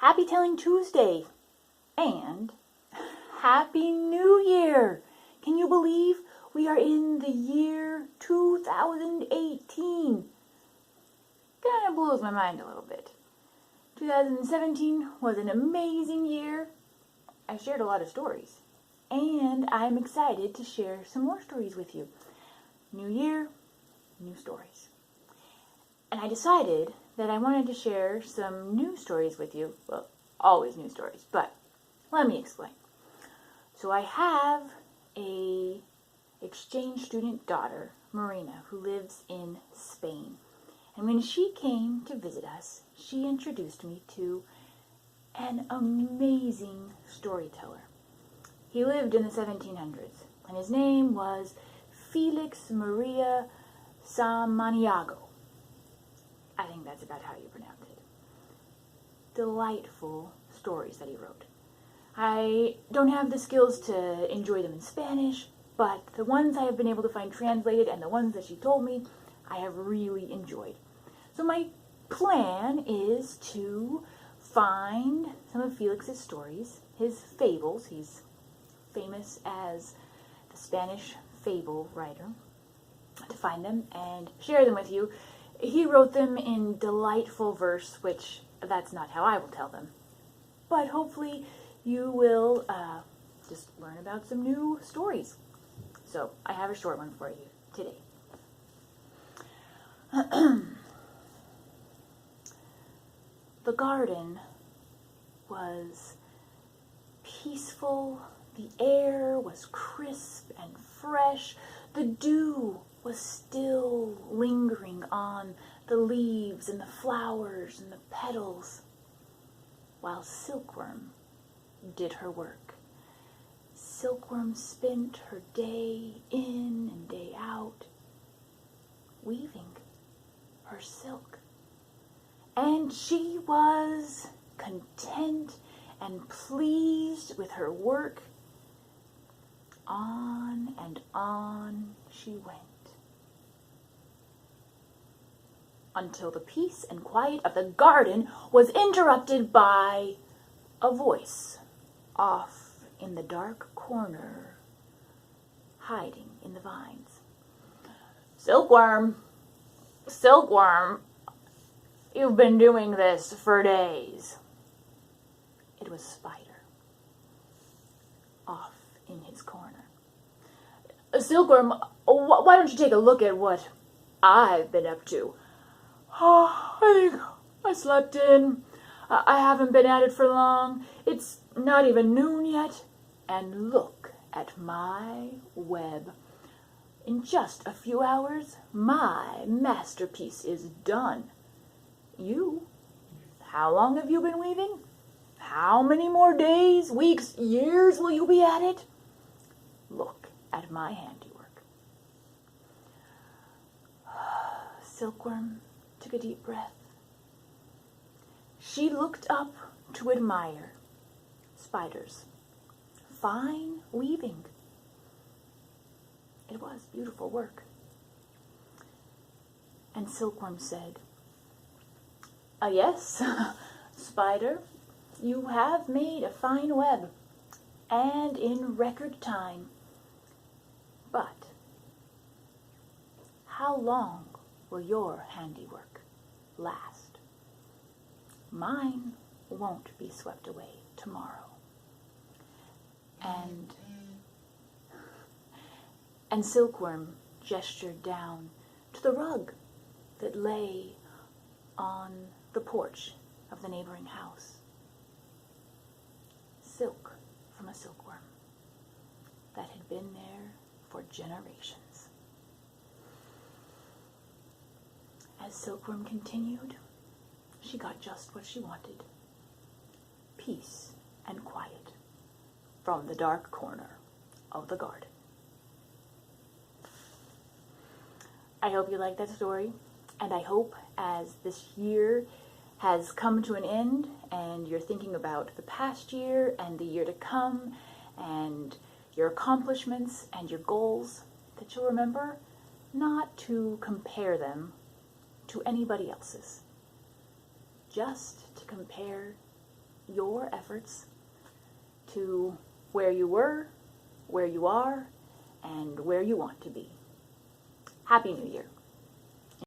Happy Telling Tuesday and Happy New Year! Can you believe we are in the year 2018? Kind of blows my mind a little bit. 2017 was an amazing year. I shared a lot of stories, and I'm excited to share some more stories with you. New year, new stories. And I decided that I wanted to share some new stories with you. Well, always new stories, but let me explain. So I have a exchange student daughter, Marina, who lives in Spain. And when she came to visit us, she introduced me to an amazing storyteller. He lived in the 1700s, and his name was Felix Maria Samaniego. I think that's about how you pronounce it. Delightful stories that he wrote. I don't have the skills to enjoy them in Spanish, but the ones I have been able to find translated and the ones that she told me, I have really enjoyed. So my plan is to find some of Felix's stories, his fables. He's famous as the Spanish fable writer. To find them and share them with you. He wrote them in delightful verse, which that's not how I will tell them. But hopefully you will just learn about some new stories. So I have a short one for you today. The garden was peaceful. The air was crisp and fresh. The dew was still lingering on the leaves and the flowers and the petals, while Silkworm did her work. Silkworm spent her day in and day out, weaving her silk. And she was content and pleased with her work. On and on she went, until the peace and quiet of the garden was interrupted by a voice off in the dark corner, hiding in the vines. Silkworm, Silkworm, you've been doing this for days. It was Spider, off in his corner. Silkworm, why don't you take a look at what I've been up to? Oh, I think I slept in. I haven't been at it for long. It's not even noon yet. And look at my web. In just a few hours, my masterpiece is done. You? How long have you been weaving? How many more days, weeks, years will you be at it? Look at my handiwork. Silkworm took a deep breath. She looked up to admire Spider's fine weaving. It was beautiful work. And Silkworm said, yes, Spider, you have made a fine web, and in record time. But how long will your handiwork last? Mine won't be swept away tomorrow. And Silkworm gestured down to the rug that lay on the porch of the neighboring house. Silk from a silkworm that had been there for generations. As Silkworm continued, she got just what she wanted. Peace and quiet from the dark corner of the garden. I hope you liked that story, and I hope as this year has come to an end and you're thinking about the past year and the year to come and your accomplishments and your goals, that you'll remember not to compare them to anybody else's, just to compare your efforts to where you were, where you are, and where you want to be. Happy New Year.